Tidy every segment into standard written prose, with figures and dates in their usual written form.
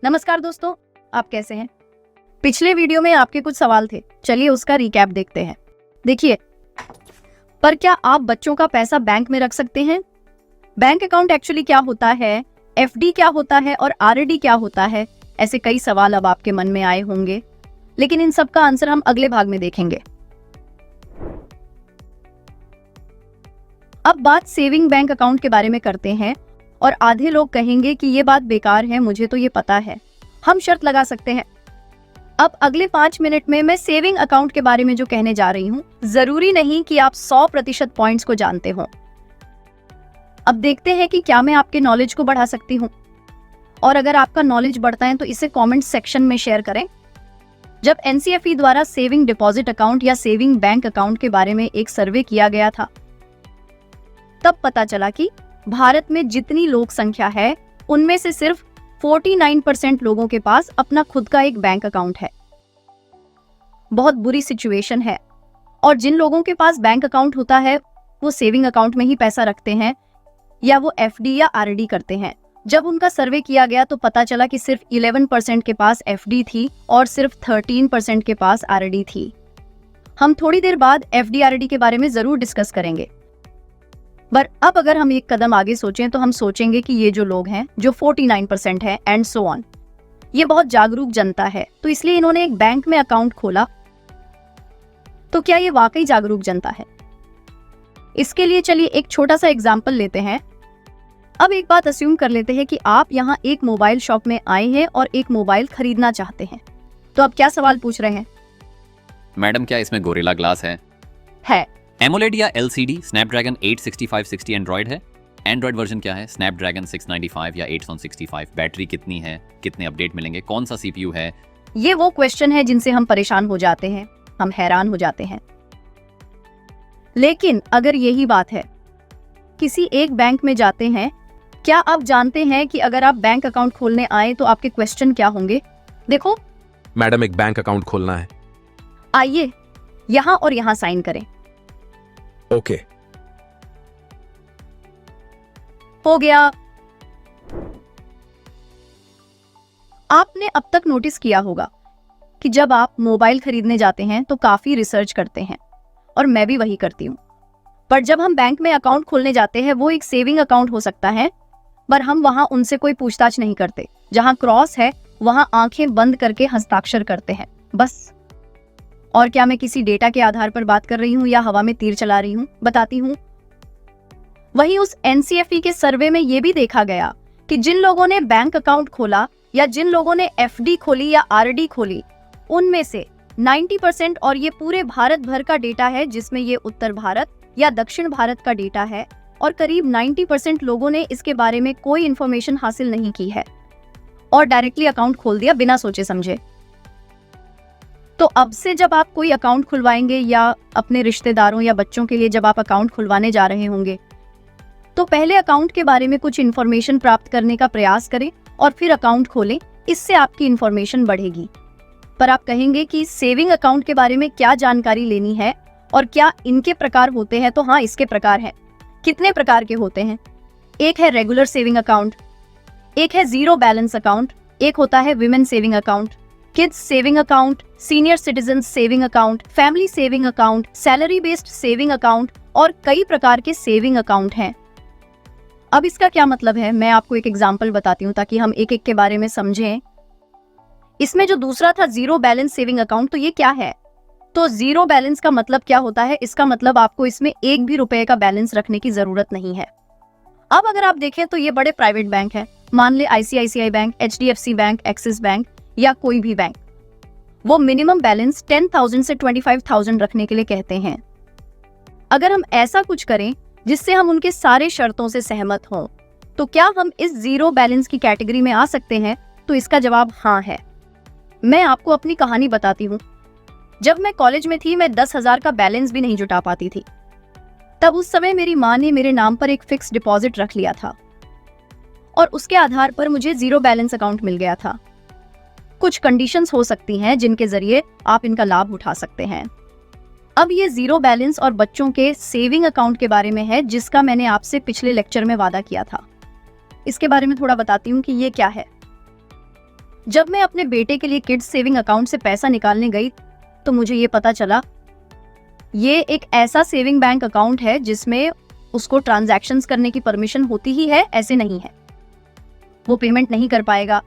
नमस्कार दोस्तों, आप कैसे हैं? पिछले वीडियो में आपके कुछ सवाल थे, चलिए उसका रिकैप देखते हैं। देखिए, पर क्या आप बच्चों का पैसा बैंक में रख सकते हैं? बैंक अकाउंट एक्चुअली क्या होता है, एफडी क्या होता है और आरडी क्या होता है? ऐसे कई सवाल अब आपके मन में आए होंगे, लेकिन इन सब का आंसर हम अगले भाग में देखेंगे। अब बात सेविंग बैंक अकाउंट के बारे में करते हैं। और आधे लोग कहेंगे कि ये बात बेकार है, मुझे तो ये पता है। हम शर्त लगा सकते हैं। अब अगले 5 मिनट में मैं सेविंग अकाउंट के बारे में जो कहने जा रही हूँ, जरूरी नहीं कि आप 100% पॉइंट्स को जानते हो। अब देखते हैं कि क्या मैं आपके नॉलेज को बढ़ा सकती हूँ। और अगर आपका नॉलेज बढ़ता है तो इसे कमेंट सेक्शन में शेयर करें। जब एनसीएफई द्वारा सेविंग डिपॉजिट अकाउंट या सेविंग बैंक अकाउंट के बारे में एक सर्वे किया गया था, तब पता चला कि भारत में जितनी लोक संख्या है उनमें से सिर्फ 49% लोगों के पास अपना खुद का एक बैंक अकाउंट है। बहुत बुरी सिचुएशन है। और जिन लोगों के पास बैंक अकाउंट होता है वो सेविंग अकाउंट में ही पैसा रखते हैं या वो एफडी या आरडी करते हैं। जब उनका सर्वे किया गया तो पता चला कि सिर्फ 11% के पास एफडी थी और सिर्फ 13% के पास आरडी थी। हम थोड़ी देर बाद एफडी आरडी के बारे में जरूर डिस्कस करेंगे। पर अब अगर हम एक कदम आगे सोचें तो हम सोचेंगे कि ये जो लोग हैं जो 49% है एंड सो ऑन, ये बहुत जागरूक जनता है, तो इसलिए इन्होंने एक बैंक में अकाउंट खोला। तो क्या ये वाकई जागरूक जनता है? इसके लिए चलिए एक छोटा सा एग्जाम्पल लेते हैं। अब एक बात अज्यूम कर लेते हैं कि आप यहाँ एक मोबाइल शॉप में आए हैं और एक मोबाइल खरीदना चाहते हैं। तो अब क्या सवाल पूछ रहे हैं? मैडम, क्या इसमें गोरिल्ला ग्लास है? एमोलेड या एलसीडी स्नैपड्रैगन 86560 एंड्रॉइड है? एंड्रॉइड वर्जन क्या है? स्नैपड्रैगन 695 या 865? बैटरी कितनी है? कितने अपडेट मिलेंगे? कौन सा सीपीयू है? ये वो क्वेश्चन है जिनसे हम परेशान हो जाते हैं, हम हैरान हो जाते हैं। लेकिन अगर यही बात है, किसी एक बैंक में जाते हैं, क्या आप जानते हैं कि अगर आप बैंक अकाउंट खोलने आए तो आपके क्वेश्चन क्या होंगे? देखो मैडम, एक बैंक अकाउंट खोलना है। आइए यहाँ और यहाँ साइन करें। ओके। हो गया। आपने अब तक नोटिस किया होगा कि जब आप मोबाइल खरीदने जाते हैं तो काफी रिसर्च करते हैं, और मैं भी वही करती हूँ। पर जब हम बैंक में अकाउंट खोलने जाते हैं, वो एक सेविंग अकाउंट हो सकता है, पर हम वहां उनसे कोई पूछताछ नहीं करते। जहां क्रॉस है वहां आंखें बंद करके हस्ताक्षर करते हैं, बस। और क्या मैं किसी डेटा के आधार पर बात कर रही हूँ या हवा में तीर चला रही हूँ? बताती हूँ। वहीं उस एनसीएफई के सर्वे में यह भी देखा गया कि जिन लोगों ने बैंक अकाउंट खोला या जिन लोगों ने एफडी खोली या आरडी खोली, उनमें से 90%, और ये पूरे भारत भर का डेटा है जिसमें ये उत्तर भारत या दक्षिण भारत का डेटा है, और करीब 90% लोगों ने इसके बारे में कोई इंफॉर्मेशन हासिल नहीं की है और डायरेक्टली अकाउंट खोल दिया बिना सोचे समझे। तो अब से जब आप कोई अकाउंट खुलवाएंगे या अपने रिश्तेदारों या बच्चों के लिए जब आप अकाउंट खुलवाने जा रहे होंगे, तो पहले अकाउंट के बारे में कुछ इन्फॉर्मेशन प्राप्त करने का प्रयास करें और फिर अकाउंट खोलें। इससे आपकी इन्फॉर्मेशन बढ़ेगी। पर आप कहेंगे कि सेविंग अकाउंट के बारे में क्या जानकारी लेनी है और क्या इनके प्रकार होते हैं? तो हाँ, इसके प्रकार हैं। कितने प्रकार के होते हैं? एक है रेगुलर सेविंग अकाउंट, एक है जीरो बैलेंस अकाउंट, एक होता है women saving account, kids saving account, senior citizen saving account, family saving account, salary based saving account, और कई प्रकार के सेविंग अकाउंट हैं। अब इसका क्या मतलब है, मैं आपको एक एग्जांपल बताती हूँ ताकि हम एक एक के बारे में समझें। इसमें जो दूसरा था जीरो बैलेंस सेविंग अकाउंट, तो ये क्या है? तो जीरो बैलेंस का मतलब क्या होता है? इसका मतलब आपको इसमें एक भी रुपए का बैलेंस रखने की जरूरत नहीं है। अब अगर आप देखें तो ये बड़े प्राइवेट बैंक हैं, मान ले ICICI bank, HDFC bank, axis bank या कोई भी बैंक, वो मिनिमम बैलेंस 10,000 से 25,000 रखने के लिए कहते हैं। अगर हम ऐसा कुछ करें जिससे हम उनके सारे शर्तों से सहमत हों, तो क्या हम इस जीरो बैलेंस की कैटेगरी में आ सकते हैं? तो इसका जवाब हाँ है। मैं आपको अपनी कहानी बताती हूँ। जब मैं कॉलेज में थी, मैं 10,000 का बैलेंस भी नहीं जुटा पाती थी। तब उस समय मेरी माँ ने मेरे नाम पर एक फिक्स डिपॉजिट रख लिया था और उसके आधार पर मुझे जीरो बैलेंस अकाउंट मिल गया था। कुछ कंडीशंस हो सकती हैं जिनके जरिए आप इनका लाभ उठा सकते हैं। अब ये जीरो बैलेंस और बच्चों के सेविंग अकाउंट के बारे में है, जिसका मैंने आपसे पिछले लेक्चर में वादा किया था। इसके बारे में थोड़ा बताती हूँ कि ये क्या है। जब मैं अपने बेटे के लिए किड्स सेविंग अकाउंट से पैसा निकालने गई तो मुझे ये पता चला ये एक ऐसा सेविंग बैंक अकाउंट है जिसमें उसको ट्रांजैक्शंस करने की परमिशन होती ही है, ऐसे नहीं है। वो पेमेंट नहीं कर पाएगा,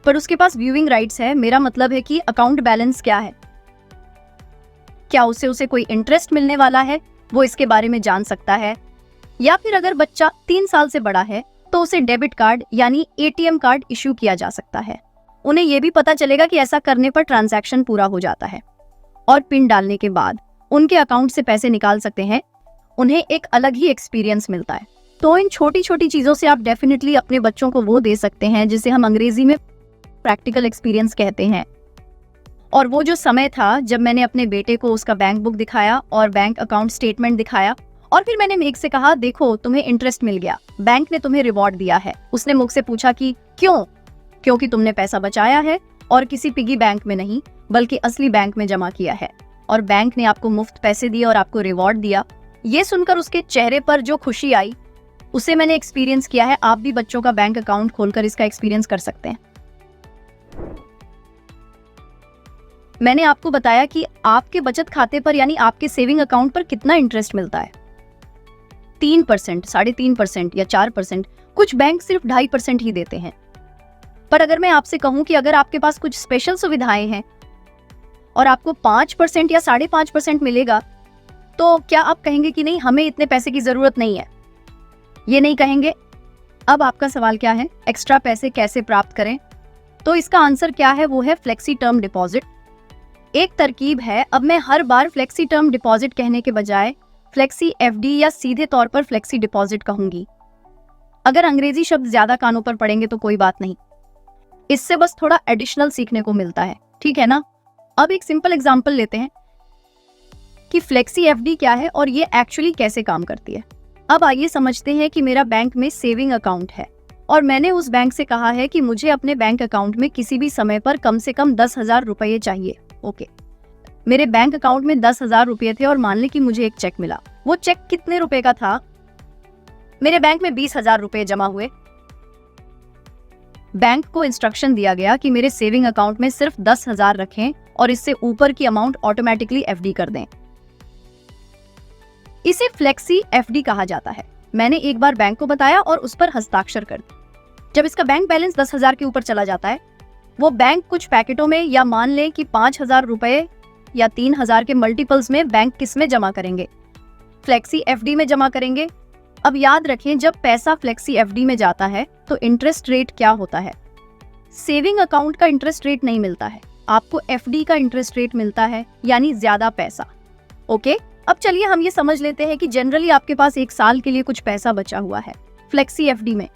पर उसके पास व्यूइंग राइट्स है। मेरा मतलब है कि अकाउंट बैलेंस क्या है, क्या उसे कोई इंटरेस्ट मिलने वाला है, वो इसके बारे में जान सकता है। या फिर अगर बच्चा 3 साल से बड़ा है तो उसे डेबिट कार्ड यानी एटीएम कार्ड इश्यू किया जा सकता है। उन्हें यह भी पता चलेगा कि ऐसा करने पर ट्रांजैक्शन पूरा हो जाता है और पिन डालने के बाद उनके अकाउंट से पैसे निकाल सकते हैं। उन्हें एक अलग ही एक्सपीरियंस मिलता है। तो इन छोटी छोटी चीजों से आप डेफिनेटली अपने बच्चों को वो दे सकते हैं जिसे हम अंग्रेजी में प्रैक्टिकल एक्सपीरियंस कहते हैं। और वो जो समय था जब मैंने अपने बेटे को उसका बैंक बुक दिखाया और बैंक अकाउंट स्टेटमेंट दिखाया और फिर मैंने मेघ से कहा, देखो तुम्हें इंटरेस्ट मिल गया, बैंक ने तुम्हें रिवॉर्ड दिया है। उसने मुझसे पूछा कि क्यों? क्योंकि तुमने पैसा बचाया है और किसी पिगी बैंक में नहीं बल्कि असली बैंक में जमा किया है और बैंक ने आपको मुफ्त पैसे दिए और आपको रिवॉर्ड दिया। ये सुनकर उसके चेहरे पर जो खुशी आई उसे मैंने एक्सपीरियंस किया है। आप भी बच्चों का बैंक अकाउंट खोलकर इसका एक्सपीरियंस कर सकते हैं। मैंने आपको बताया कि आपके बचत खाते पर यानी आपके सेविंग अकाउंट पर कितना इंटरेस्ट मिलता है। 3%, 3.5% या 4%। कुछ बैंक सिर्फ 2.5% ही देते हैं। पर अगर मैं आपसे कहूं कि अगर आपके पास कुछ स्पेशल सुविधाएं हैं और आपको 5% या 5.5% मिलेगा तो क्या आप कहेंगे कि नहीं, हमें इतने पैसे की जरूरत नहीं है? ये नहीं कहेंगे। अब आपका सवाल क्या है, एक्स्ट्रा पैसे कैसे प्राप्त करें? तो इसका आंसर क्या है, वो है फ्लेक्सी टर्म डिपॉजिट। एक तरकीब है। अब मैं हर बार फ्लेक्सी टर्म डिपॉजिट कहने के बजाय फ्लेक्सी एफडी या सीधे तौर पर फ्लेक्सी डिपॉजिट कहूंगी। अगर अंग्रेजी शब्द ज्यादा कानों पर पड़ेंगे तो कोई बात नहीं, इससे बस थोड़ा एडिशनल सीखने को मिलता है, ठीक है ना? अब एक सिंपल एग्जांपल लेते हैं कि फ्लेक्सी एफडी क्या है और ये एक्चुअली कैसे काम करती है। अब आइए समझते हैं कि मेरा बैंक में सेविंग अकाउंट है और मैंने उस बैंक से कहा है कि मुझे अपने बैंक अकाउंट में किसी भी समय पर कम से कम 10,000 रुपये चाहिए। ओके, मेरे बैंक अकाउंट में 10,000 रुपये थे और मान लें कि मुझे एक चेक मिला। वो चेक कितने रुपए का था? मेरे बैंक में 20,000 रुपये जमा हुए। बैंक को इंस्ट्रक्शन दिया गया कि मेरे सेविंग अकाउंट में सिर्फ 10,000 रखें और इससे ऊपर की अमाउंट ऑटोमेटिकली एफडी कर दें। इसे फ्लेक्सी एफडी कहा जाता है। मैंने एक बार बैंक को बताया और उस पर हस्ताक्षर कर दिए। जब इसका बैंक बैलेंस 10,000 के ऊपर चला जाता है, वो बैंक कुछ पैकेटों में या मान लें कि 5,000 रुपए या 3,000 के मल्टीपल्स में बैंक किस में जमा करेंगे? फ्लेक्सी एफडी में जमा करेंगे। अब याद रखें, जब पैसा फ्लेक्सी एफडी में जाता है तो इंटरेस्ट रेट क्या होता है? सेविंग अकाउंट का इंटरेस्ट रेट नहीं मिलता है, आपको एफडी का इंटरेस्ट रेट मिलता है, यानी ज्यादा पैसा। ओके, अब चलिए हम ये समझ लेते हैं कि जनरली आपके पास 1 साल के लिए कुछ पैसा बचा हुआ है फ्लेक्सी एफडी में,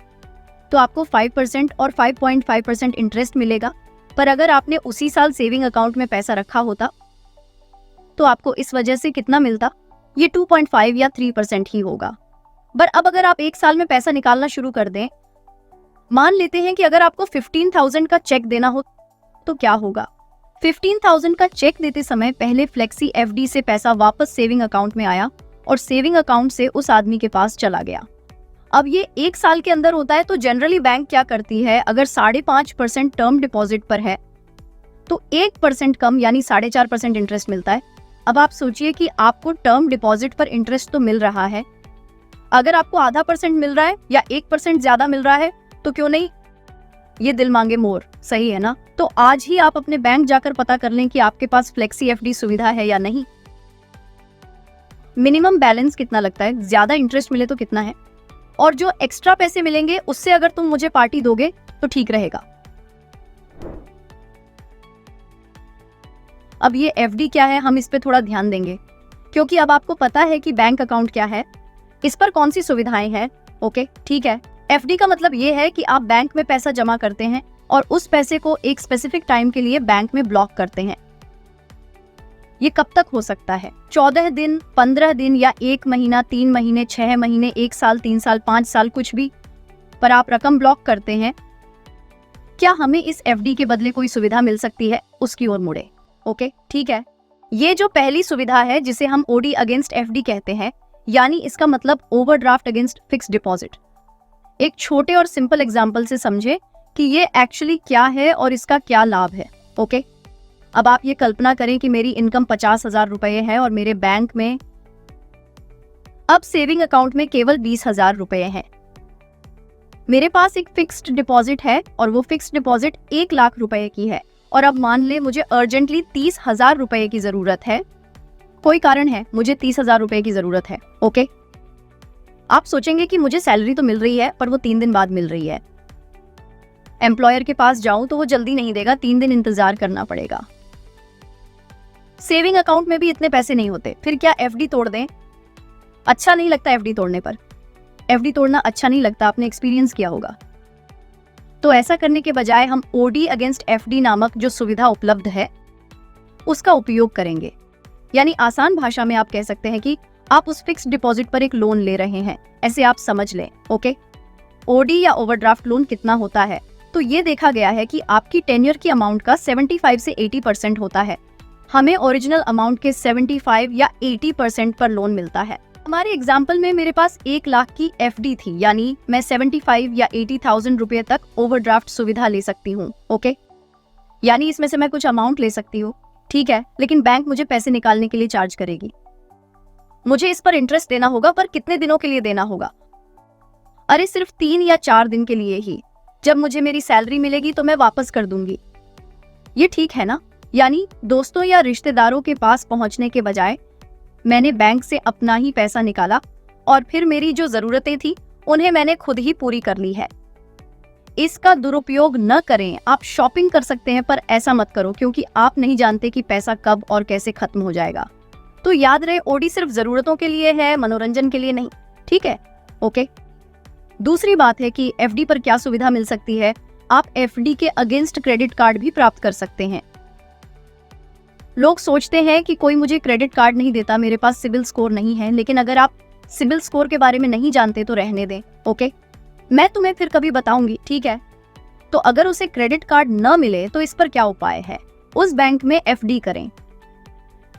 तो आपको 5% और 5.5% इंटरेस्ट मिलेगा। पर अगर आपने उसी साल सेविंग अकाउंट में पैसा रखा होता तो आपको इस वजह से कितना मिलता? ये 2.5 या 3% ही होगा। पर अब अगर आप 1 साल में पैसा निकालना शुरू कर दें, मान लेते हैं कि अगर आपको 15,000 का चेक देना हो तो क्या होगा? 15,000 का चेक देते समय पहले फ्लेक्सी एफडी से पैसा वापस सेविंग अकाउंट में आया और सेविंग अकाउंट से उस आदमी के पास चला गया। अब ये 1 साल के अंदर होता है, तो जनरली बैंक क्या करती है, अगर 5.5% टर्म डिपॉजिट पर है तो 1% कम यानी 4.5% इंटरेस्ट मिलता है। अब आप सोचिए कि आपको टर्म डिपॉजिट पर इंटरेस्ट तो मिल रहा है, अगर आपको आधा % मिल रहा है या 1% ज्यादा मिल रहा है तो क्यों नहीं, ये दिल मांगे मोर, सही है ना? तो आज ही आप अपने बैंक जाकर पता कर लें कि आपके पास फ्लेक्सी एफडी सुविधा है या नहीं। मिनिमम बैलेंस कितना लगता है, ज्यादा इंटरेस्ट मिले तो कितना है, और जो एक्स्ट्रा पैसे मिलेंगे उससे अगर तुम मुझे पार्टी दोगे तो ठीक रहेगा। अब ये एफडी क्या है, हम इस पे थोड़ा ध्यान देंगे क्योंकि अब आपको पता है कि बैंक अकाउंट क्या है, इस पर कौन सी सुविधाएं हैं। ओके, ठीक है। एफडी का मतलब ये है कि आप बैंक में पैसा जमा करते हैं और उस पैसे को एक स्पेसिफिक टाइम के लिए बैंक में ब्लॉक करते हैं। ये कब तक हो सकता है? 14 दिन, 15 दिन या 1 महीना, 3 महीने, 6 महीने, 1 साल, 3 साल, 5 साल, कुछ भी, पर आप रकम ब्लॉक करते हैं। क्या हमें इस एफडी के बदले कोई सुविधा मिल सकती है? उसकी ओर मुड़े। ओके, ठीक है। ये जो पहली सुविधा है जिसे हम ओडी अगेंस्ट एफडी कहते हैं, यानी इसका मतलब ओवरड्राफ्ट अगेंस्ट फिक्स्ड डिपॉजिट। एक छोटे और सिंपल एग्जांपल से समझे कि ये एक्चुअली क्या है और इसका क्या लाभ है। ओके, अब आप ये कल्पना करें कि मेरी इनकम 50,000 रुपए है और मेरे बैंक में अब सेविंग अकाउंट में केवल 20,000 रुपए हैं। मेरे पास एक फिक्स्ड डिपॉजिट है और वो फिक्स्ड डिपॉजिट 1 लाख रुपए की है और अब मान ले मुझे अर्जेंटली 30,000 रुपए की जरूरत है। कोई कारण है, मुझे 30,000 रुपए की जरूरत है। ओके, आप सोचेंगे कि मुझे सैलरी तो मिल रही है पर वो 3 दिन बाद मिल रही है। एम्प्लॉयर के पास जाऊं तो वो जल्दी नहीं देगा, 3 दिन इंतजार करना पड़ेगा। सेविंग अकाउंट में भी इतने पैसे नहीं होते, फिर क्या एफडी तोड़ दें? अच्छा नहीं लगता एफडी तोड़ने पर। एफडी तोड़ना अच्छा नहीं लगता, आपने एक्सपीरियंस किया होगा। तो ऐसा करने के बजाय हम ओडी अगेंस्ट एफडी नामक जो सुविधा उपलब्ध है उसका उपयोग करेंगे। यानी आसान भाषा में आप कह सकते हैं कि आप उस फिक्स्ड डिपॉजिट पर एक लोन ले रहे हैं, ऐसे आप समझ लें। ओके, ओडी या ओवरड्राफ्ट लोन कितना होता है? तो ये देखा गया है कि आपकी टेन्योर की अमाउंट का 75 से 80% होता है। हमें ओरिजिनल अमाउंट के 75 या 80% पर लोन मिलता है। हमारे एग्जाम्पल में मेरे पास 1 लाख की एफडी थी, यानी मैं 75 या 80,000 रुपए तक ओवरड्राफ्ट सुविधा ले सकती हूँ। ओके, यानी इसमें से मैं कुछ अमाउंट ले सकती हूँ, ठीक है, लेकिन बैंक मुझे पैसे निकालने के लिए चार्ज करेगी। मुझे इस पर इंटरेस्ट देना होगा, पर कितने दिनों के लिए देना होगा? अरे सिर्फ 3 या 4 दिन के लिए ही। जब मुझे मेरी सैलरी मिलेगी तो मैं वापस कर दूंगी। ये ठीक है ना? यानी दोस्तों या रिश्तेदारों के पास पहुंचने के बजाय मैंने बैंक से अपना ही पैसा निकाला और फिर मेरी जो जरूरतें थी उन्हें मैंने खुद ही पूरी कर ली है। इसका दुरुपयोग न करें। आप शॉपिंग कर सकते हैं पर ऐसा मत करो, क्योंकि आप नहीं जानते कि पैसा कब और कैसे खत्म हो जाएगा। तो याद रहे, ओडी सिर्फ जरूरतों के लिए है, मनोरंजन के लिए नहीं। ठीक है? ओके। दूसरी बात है कि एफडी पर क्या सुविधा मिल सकती है। आप एफडी के अगेंस्ट क्रेडिट कार्ड भी प्राप्त कर सकते हैं। लोग सोचते हैं कि कोई मुझे क्रेडिट कार्ड नहीं देता, मेरे पास सिबिल स्कोर नहीं है, लेकिन अगर आप सिबिल स्कोर के बारे में नहीं जानते तो रहने दें। ओके, मैं तुम्हें फिर कभी बताऊंगी, ठीक है? तो अगर उसे क्रेडिट कार्ड न मिले तो इस पर क्या उपाय है? उस बैंक में एफडी करें।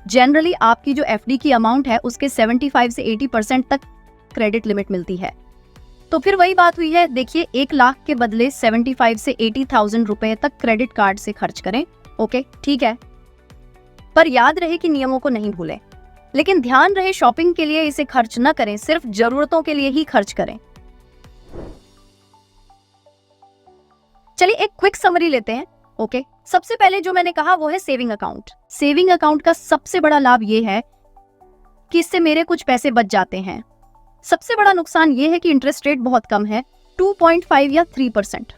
जनरली आपकी जो एफडी की अमाउंट है उसके 75 से 80% तक क्रेडिट लिमिट मिलती है। तो फिर वही बात हुई है, देखिए 1 लाख के बदले 75 से 80,000 रुपए तक क्रेडिट कार्ड से खर्च करें। ओके, ठीक है, पर याद रहे कि नियमों को नहीं भूलें। लेकिन ध्यान रहे, शॉपिंग के लिए इसे खर्च न करें, सिर्फ जरूरतों के लिए ही खर्च करें। चलिए एक क्विक समरी लेते हैं। ओके, सबसे पहले जो मैंने कहा वो है सेविंग अकाउंट। सेविंग अकाउंट का सबसे बड़ा लाभ ये है कि इससे मेरे कुछ पैसे बच जाते हैं। सबसे बड़ा नुकसान ये है कि इंटरेस्ट रेट बहुत कम है, 2.5 या 3%।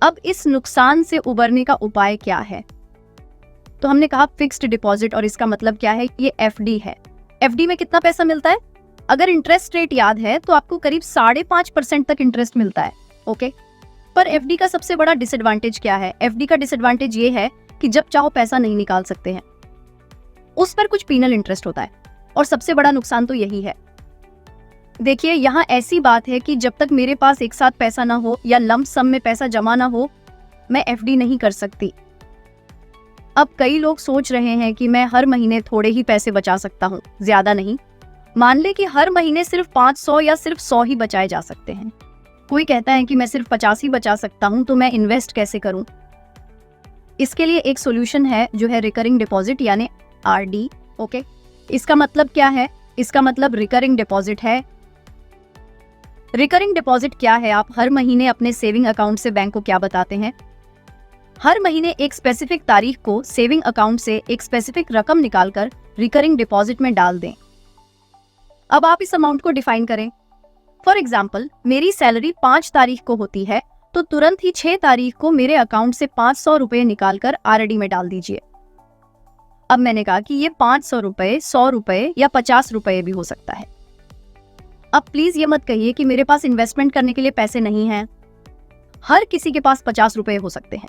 अब इस नुकसान से उबरने का उपाय क्या है? तो हमने कहा फिक्स्ड डिपॉजिट, और इसका मतलब क्या है? ये एफडी है। एफडी में कितना पैसा मिलता है? अगर इंटरेस्ट रेट याद है तो आपको करीब 5.5% तक इंटरेस्ट मिलता है। ओके, पर एफडी का सबसे बड़ा डिसएडवांटेज क्या है? एफडी का डिसएडवांटेज ये है कि जब चाहो पैसा नहीं निकाल सकते हैं, उस पर कुछ पीनल इंटरेस्ट होता है, और सबसे बड़ा नुकसान तो यही है। देखिए, यहाँ ऐसी बात है कि जब तक मेरे पास एक साथ पैसा ना हो या लंप सम में पैसा जमा ना हो, मैं एफडी नहीं कर सकती। अब कई लोग सोच रहे हैं कि मैं हर महीने थोड़े ही पैसे बचा सकता हूँ, ज्यादा नहीं। मान ले कि हर महीने सिर्फ 500 या सिर्फ 100 ही बचाए जा सकते हैं। कोई कहता है कि मैं सिर्फ 50 ही बचा सकता हूँ, तो मैं इन्वेस्ट कैसे करूँ? इसके लिए एक सोल्यूशन है जो है रिकरिंग डिपॉजिट यानी आरडी। ओके, इसका मतलब क्या है? इसका मतलब रिकरिंग डिपॉजिट है। रिकरिंग डिपॉजिट क्या है? आप हर महीने अपने सेविंग अकाउंट से बैंक को क्या बताते हैं? हर महीने एक स्पेसिफिक तारीख को सेविंग अकाउंट से एक स्पेसिफिक रकम निकालकर रिकरिंग डिपॉजिट में डाल दें। अब आप इस अमाउंट को डिफाइन करें। फॉर एग्जाम्पल, मेरी सैलरी 5 तारीख को होती है, तो तुरंत ही 6 तारीख को मेरे अकाउंट से 500 रुपए निकालकर आरडी में डाल दीजिए। अब मैंने कहा कि ये 500 रुपए, 100 रुपए या 50 रुपए भी हो सकता है। अब प्लीज ये मत कहिए कि मेरे पास इन्वेस्टमेंट करने के लिए पैसे नहीं हैं। हर किसी के पास 50 रुपए हो सकते हैं।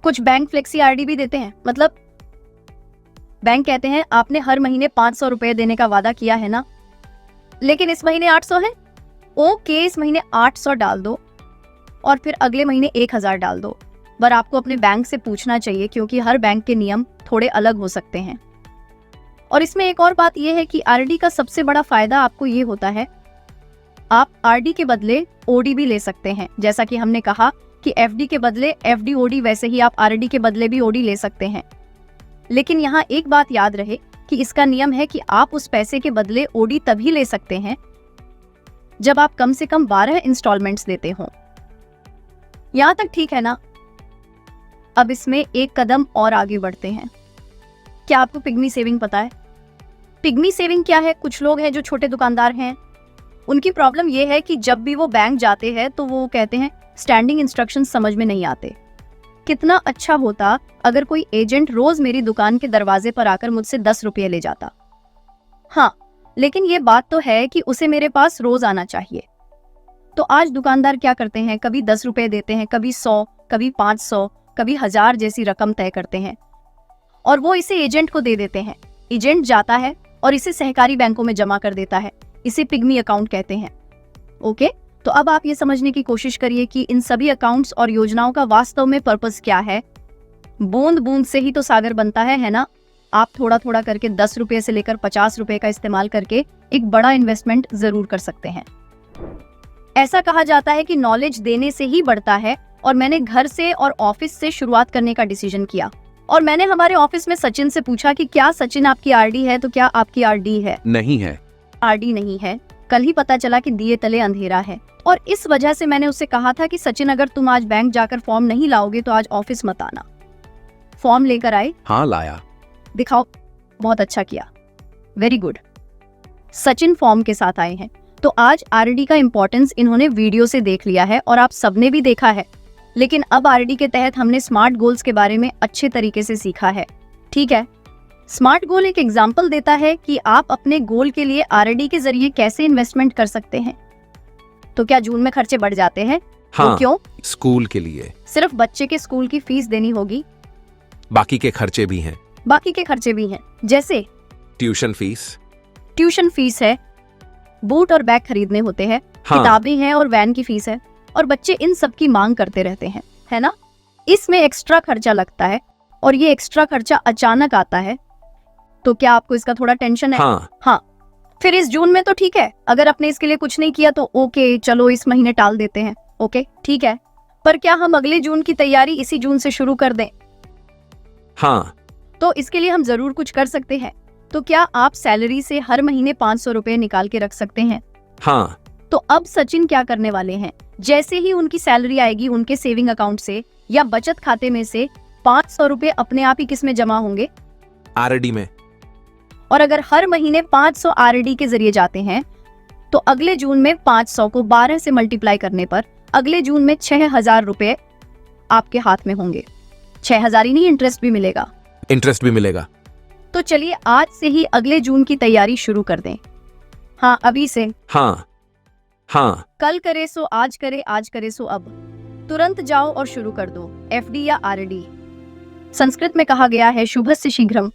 कुछ बैंक फ्लेक्सी आरडी भी देते हैं, मतलब बैंक कहते हैं आपने हर महीने 500 रुपए देने का वादा किया है ना, लेकिन इस महीने 800 है। ओके, इस महीने 800 डाल दो और फिर अगले महीने 1000 डाल दो। पर आपको अपने बैंक से पूछना चाहिए, क्योंकि हर बैंक के नियम थोड़े अलग हो सकते हैं। और इसमें एक और बात यह है कि आरडी का सबसे बड़ा फायदा आपको ये होता है आप आरडी के बदले ओडी भी ले सकते हैं। जैसा कि हमने कहा कि एफडी के बदले एफडी ओडी, वैसे ही आप आरडी के बदले भी ओडी ले सकते हैं। लेकिन यहाँ एक बात याद रहे कि इसका नियम है कि आप उस पैसे के बदले ओडी तभी ले सकते हैं जब आप कम से कम 12 इंस्टॉलमेंट्स देते हों। यहाँ तक ठीक है ना? अब इसमें एक कदम और आगे बढ़ते हैं। क्या आपको पिग्मी सेविंग पता है? पिग्मी सेविंग क्या है? कुछ लोग हैं जो छोटे दुकानदार हैं, उनकी प्रॉब्लम ये है कि जब भी वो बैंक जाते हैं तो वो कहते हैं स्टैंडिंग इंस्ट्रक्शंस समझ में नहीं आते। कितना अच्छा होता अगर कोई एजेंट रोज मेरी दुकान के दरवाजे पर आकर मुझसे 10 रुपये ले जाता। हाँ, लेकिन ये बात तो है कि उसे मेरे पास रोज आना चाहिए। तो आज दुकानदार क्या करते हैं? कभी 10 रुपये देते हैं, कभी 100, कभी 500, कभी 1000 जैसी रकम तय करते हैं और वो इसे एजेंट को दे देते हैं। एजेंट जाता है और इसे सहकारी बैंकों में जमा कर देता है। इसे पिग्मी अकाउंट कहते हैं। ओके, तो अब आप ये समझने की कोशिश करिए कि इन सभी अकाउंट्स और योजनाओं का वास्तव में पर्पस क्या है। बूंद बूंद से ही तो सागर बनता है ना? आप थोड़ा थोड़ा करके 10 रुपये से लेकर 50 रुपये का इस्तेमाल करके एक बड़ा इन्वेस्टमेंट जरूर कर सकते हैं। ऐसा कहा जाता है कि नॉलेज देने से ही बढ़ता है और मैंने घर से और ऑफिस से शुरुआत करने का डिसीजन किया और मैंने हमारे ऑफिस में सचिन से पूछा कि क्या सचिन आपकी आरडी है? तो क्या आपकी आरडी है? नहीं है। आरडी नहीं है। कल ही पता चला कि दिए तले अंधेरा है और इस वजह से मैंने उससे कहा था कि सचिन, अगर तुम आज बैंक जाकर फॉर्म नहीं लाओगे तो आज ऑफिस मत आना। फॉर्म लेकर आए? हाँ, लाया। दिखाओ। बहुत अच्छा किया, वेरी गुड। सचिन फॉर्म के साथ आए हैं। तो आज आरडी का इंपॉर्टेंस इन्होंने वीडियो से देख लिया है और आप सबने भी देखा है। लेकिन अब आरडी के तहत हमने स्मार्ट गोल्स के बारे में अच्छे तरीके से सीखा है। ठीक है, स्मार्ट गोल एक एग्जाम्पल देता है कि आप अपने गोल के लिए आरडी के जरिए कैसे इन्वेस्टमेंट कर सकते हैं। तो क्या जून में खर्चे बढ़ जाते हैं? हाँ, तो क्यों? स्कूल के लिए। सिर्फ बच्चे के स्कूल की फीस देनी होगी? बाकी के खर्चे भी हैं। बाकी के खर्चे भी हैं, जैसे ट्यूशन फीस। ट्यूशन फीस है, बूट और बैग खरीदने होते हैं, हाँ। किताबें हैं और वैन की फीस है और बच्चे इन सब की मांग करते रहते हैं, है ना? इसमें एक्स्ट्रा खर्चा लगता है और ये एक्स्ट्रा खर्चा अचानक आता है। तो क्या आपको इसका थोड़ा टेंशन है? हाँ। फिर इस जून में तो ठीक है, अगर आपने इसके लिए कुछ नहीं किया तो ओके, चलो इस महीने टाल देते हैं। ओके, ठीक है, पर क्या हम अगले जून की तैयारी इसी जून से शुरू कर दें? हाँ। तो इसके लिए हम जरूर कुछ कर सकते हैं। तो क्या आप सैलरी से हर महीने 500 रुपए निकाल के रख सकते हैं? हाँ। तो अब सचिन क्या करने वाले हैं? जैसे ही उनकी सैलरी आएगी उनके सेविंग अकाउंट से या बचत खाते में से 500 रुपए अपने आप ही किस में जमा होंगे? आरडी में। और अगर हर महीने 500 आरडी के जरिए जाते हैं तो अगले जून में 500 को 12 से मल्टीप्लाई करने पर अगले जून में 6000 रुपए आपके हाथ में होंगे। 6000 ही नहीं, इंटरेस्ट भी मिलेगा। इंटरेस्ट भी मिलेगा। तो चलिए आज से ही अगले जून की तैयारी शुरू कर दें। हाँ, अभी से। हाँ। हाँ। कल करे सो आज करे, आज करे सो अब। तुरंत जाओ और शुरू कर दो एफडी या आरडी। संस्कृत में कहा गया है शुभस्य शीघ्रम,